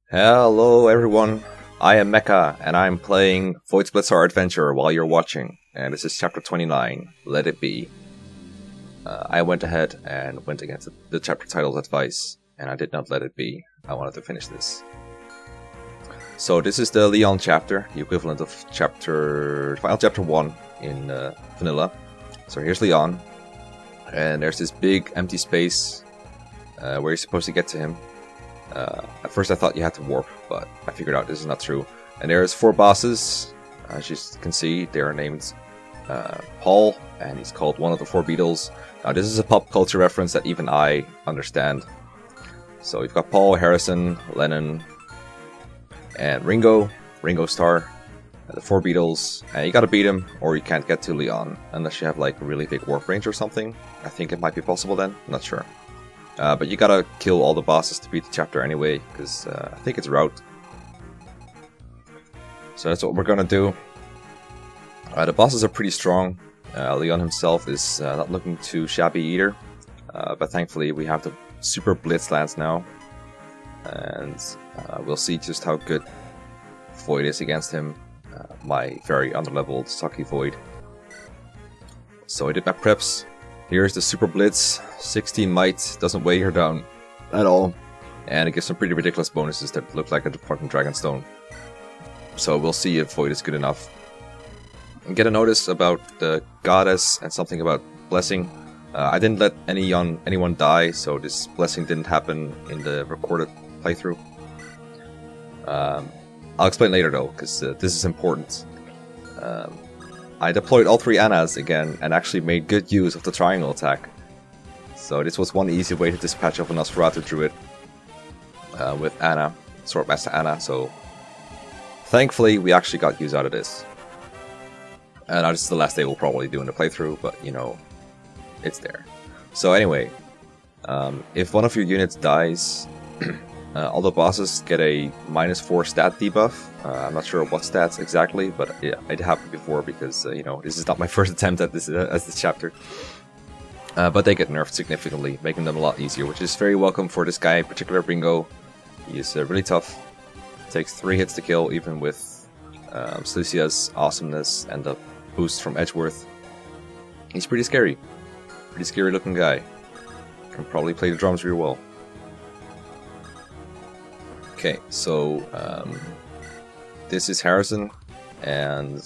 Hello everyone, I am Mekkah and I'm playing Void's Blitzarre Adventure while you're watching, and this is chapter 29, Let It Be. I went ahead and went against the chapter title's advice, and I did not let it be. I wanted to finish this. So this is the Leon chapter, the equivalent of final chapter 1 in vanilla. So here's Leon, and there's this big empty space where you're supposed to get to him. At first I thought you had to warp, but I figured out this is not true. And there's 4 bosses. As you can see, they are named Paul, and he's called one of the 4 Beatles. Now this is a pop culture reference that even I understand. So you've got Paul, Harrison, Lennon, and Ringo Starr, the 4 Beatles, and you gotta beat him or you can't get to Leon, unless you have like a really big warp range or something. I think it might be possible then, I'm not sure. But you gotta kill all the bosses to beat the chapter anyway, because I think it's route. So that's what we're gonna do. The bosses are pretty strong. Leon himself is not looking too shabby either. But thankfully we have the super blitz lance now. And we'll see just how good Void is against him. My very underleveled, sucky Void. So I did my preps. Here's the Super Blitz, 16 might, doesn't weigh her down at all, and it gives some pretty ridiculous bonuses that look like a fucking Dragonstone. So we'll see if Void is good enough. And get a notice about the Goddess and something about Blessing. I didn't let anyone die, so this Blessing didn't happen in the recorded playthrough. I'll explain later though, because this is important. I deployed all 3 Annas again and actually made good use of the triangle attack. So this was one easy way to dispatch of a Nosferatu Druid with Anna, Swordmaster Anna, so thankfully we actually got use out of this. And now this is the last day we'll probably do in the playthrough, but you know, it's there. So anyway, if one of your units dies, all the bosses get a -4 stat debuff. I'm not sure what stats exactly, but yeah, it happened before because you know, this is not my first attempt at this chapter. But they get nerfed significantly, making them a lot easier, which is very welcome for this guy in particular, Ringo. He is really tough. Takes 3 hits to kill, even with Silicia's awesomeness and the boost from Edgeworth. He's pretty scary. Pretty scary looking guy. Can probably play the drums real well. Okay, so this is Harrison, and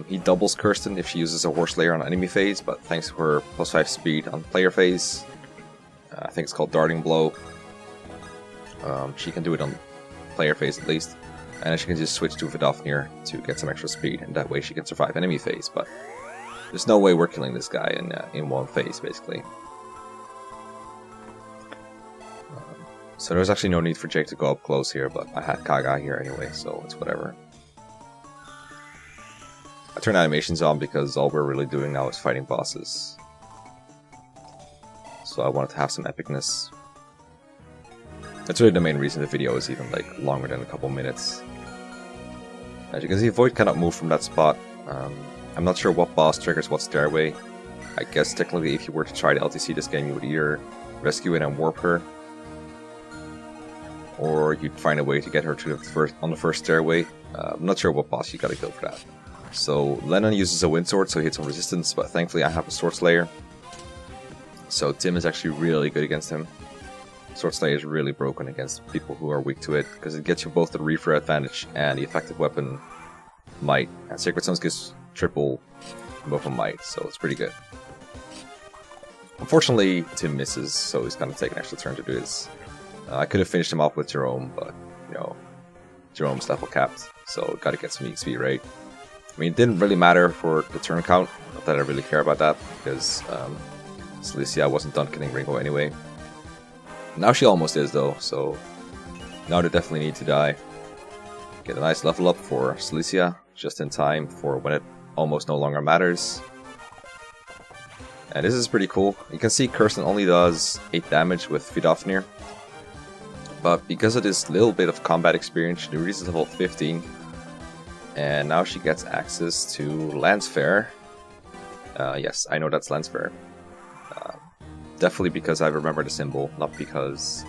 he doubles Kirsten if she uses a Horse Layer on enemy phase, but thanks to her +5 speed on player phase, I think it's called Darting Blow, she can do it on player phase at least, and then she can just switch to Vidofnir to get some extra speed, and that way she can survive enemy phase, but there's no way we're killing this guy in one phase, basically. So there's actually no need for Jake to go up close here, but I had Kaga here anyway, so it's whatever. I turned animations on because all we're really doing now is fighting bosses. So I wanted to have some epicness. That's really the main reason the video is even like longer than a couple minutes. As you can see, Void cannot move from that spot. I'm not sure what boss triggers what stairway. I guess technically if you were to try to LTC this game, you would either rescue it and warp her, or you'd find a way to get her to the first stairway. I'm not sure what boss you gotta kill for that. So Lennon uses a Wind Sword, so he hits some resistance, but thankfully I have a Sword Slayer. So Tim is actually really good against him. Sword Slayer is really broken against people who are weak to it, because it gets you both the Reefer advantage and the effective weapon Might. And Sacred Stones gives triple both of Might, so it's pretty good. Unfortunately, Tim misses, so he's gonna take an extra turn to do this. I could have finished him off with Jerome, but, you know, Jerome's level capped, so gotta get some XP, right? I mean, it didn't really matter for the turn count, not that I really care about that, because Cilicia wasn't done killing Ringo anyway. Now she almost is, though, so now they definitely need to die. Get a nice level up for Cilicia, just in time for when it almost no longer matters. And this is pretty cool. You can see Kirsten only does 8 damage with Vidofnir. But because of this little bit of combat experience, she reaches level 15. And now she gets access to Lancefare. Yes, I know that's Lancefare. Definitely because I remember the symbol, not because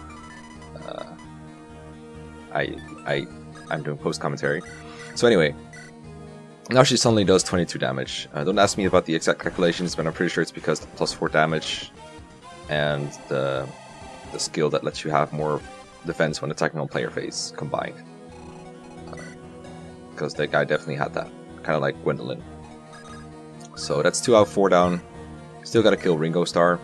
I'm doing post commentary. So anyway, now she suddenly does 22 damage. Don't ask me about the exact calculations, but I'm pretty sure it's because the +4 damage and the skill that lets you have more defense when attacking on player phase combined. Because that guy definitely had that, kind of like Gwendolyn. So that's 2 out of 4 down. Still gotta kill Ringo Starr.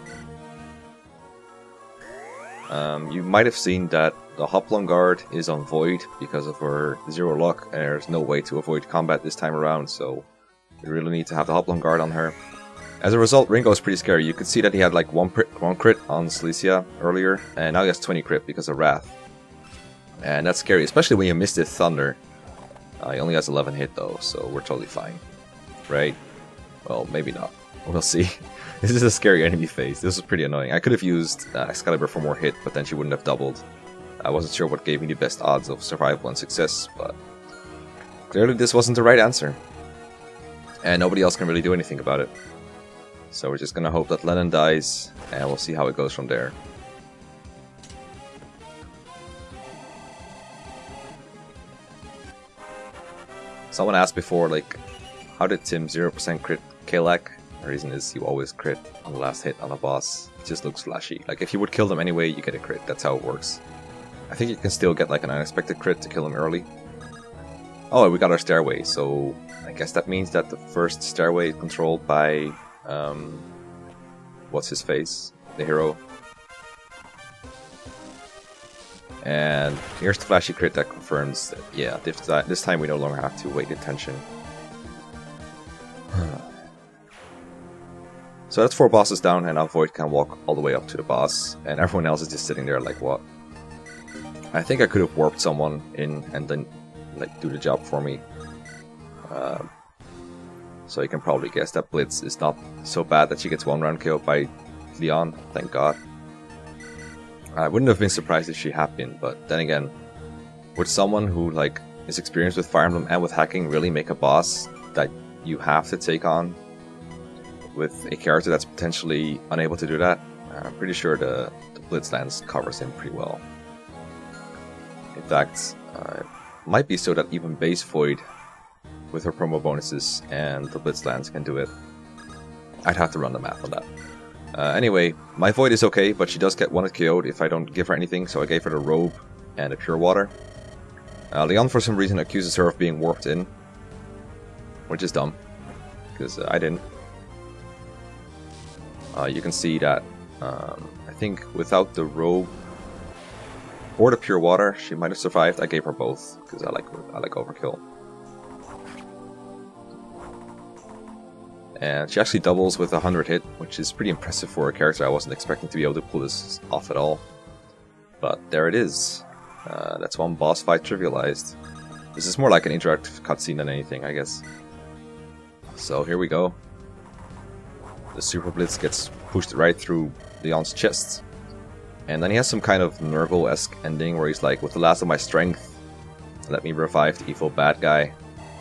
You might have seen that the Hoplon guard is on Void because of her 0 luck, and there's no way to avoid combat this time around, so you really need to have the Hoplon guard on her. As a result, Ringo is pretty scary. You could see that he had like one crit on Celicia earlier, and now he has 20 crit because of Wrath. And that's scary, especially when you missed his Thunder. He only has 11 hit though, so we're totally fine. Right? Well, maybe not. We'll see. This is a scary enemy phase. This is pretty annoying. I could have used Excalibur for more hit, but then she wouldn't have doubled. I wasn't sure what gave me the best odds of survival and success, but clearly this wasn't the right answer. And nobody else can really do anything about it. So we're just gonna hope that Lennon dies, and we'll see how it goes from there. Someone asked before, like, how did Tim 0% crit Kalak? The reason is you always crit on the last hit on a boss. It just looks flashy. Like, if you would kill them anyway, you get a crit. That's how it works. I think you can still get like an unexpected crit to kill him early. Oh, we got our stairway, so I guess that means that the first stairway is controlled by what's his face? The hero. And here's the flashy crit that confirms that, yeah, this time we no longer have to wait attention. So that's 4 bosses down, and now Void can walk all the way up to the boss, and everyone else is just sitting there like, what? I think I could have warped someone in and then like do the job for me. So you can probably guess that Blitz is not so bad that she gets 1 round kill by Leon, thank god. I wouldn't have been surprised if she had been, but then again, would someone who like is experienced with Fire Emblem and with hacking really make a boss that you have to take on with a character that's potentially unable to do that? I'm pretty sure the Blitz lance covers him pretty well. In fact, it might be so that even base Void with her promo bonuses and the Blitz lance can do it. I'd have to run the math on that. Anyway, my Void is okay, but she does get 1 KO'd if I don't give her anything, so I gave her the robe and the pure water. Leon for some reason accuses her of being warped in, which is dumb, because I didn't. You can see that I think without the robe or the pure water, she might have survived. I gave her both because I like overkill. And she actually doubles with 100 hit, which is pretty impressive for a character. I wasn't expecting to be able to pull this off at all. But there it is. That's 1 boss fight trivialized. This is more like an interactive cutscene than anything, I guess. So here we go. The Super Blitz gets pushed right through Leon's chest. And then he has some kind of Nurgle-esque ending where he's like, with the last of my strength, let me revive the evil bad guy.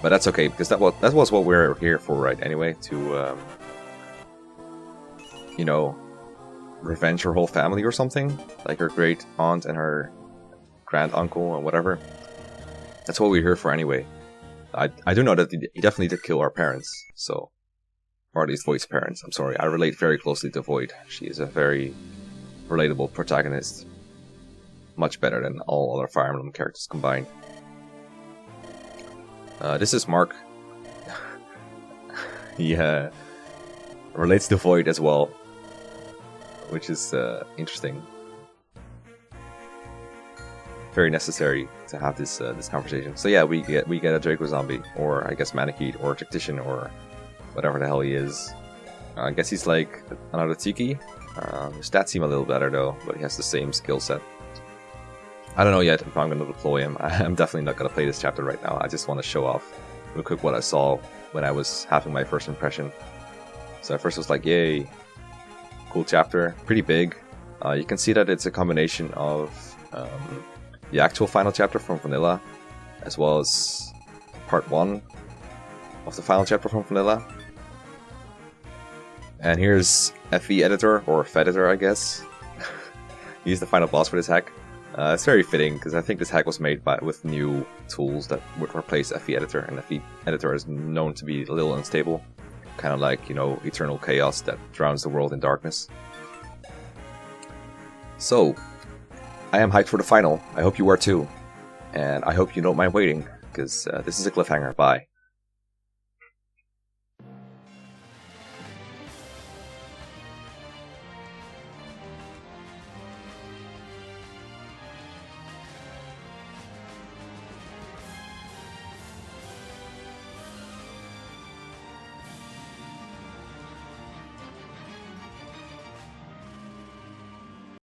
But that's okay, because that was what we're here for, right? Anyway, to, you know, revenge her whole family or something? Like her great aunt and her grand uncle or whatever. That's what we're here for anyway. I do know that he definitely did kill our parents, so... Or at least Void's parents, I'm sorry. I relate very closely to Void. She is a very relatable protagonist. Much better than all other Fire Emblem characters combined. This is Mark. He relates to Void as well, which is interesting. Very necessary to have this this conversation. So yeah, we get a Draco Zombie, or I guess Manakete, or Tactician, or whatever the hell he is. I guess he's like another Tiki. His stats seem a little better though, but he has the same skill set. I don't know yet if I'm going to deploy him. I'm definitely not going to play this chapter right now. I just want to show off real quick what I saw when I was having my first impression. So at first I was like, yay, cool chapter, pretty big. You can see that it's a combination of the actual final chapter from Vanilla, as well as part 1 of the final chapter from Vanilla. And here's FE Editor, or Feditor I guess. He's the final boss for this hack. It's very fitting, because I think this hack was made with new tools that would replace FE Editor, and FE Editor is known to be a little unstable. Kind of like, you know, eternal chaos that drowns the world in darkness. So, I am hyped for the final. I hope you are too. And I hope you don't mind waiting, because this is a cliffhanger. Bye.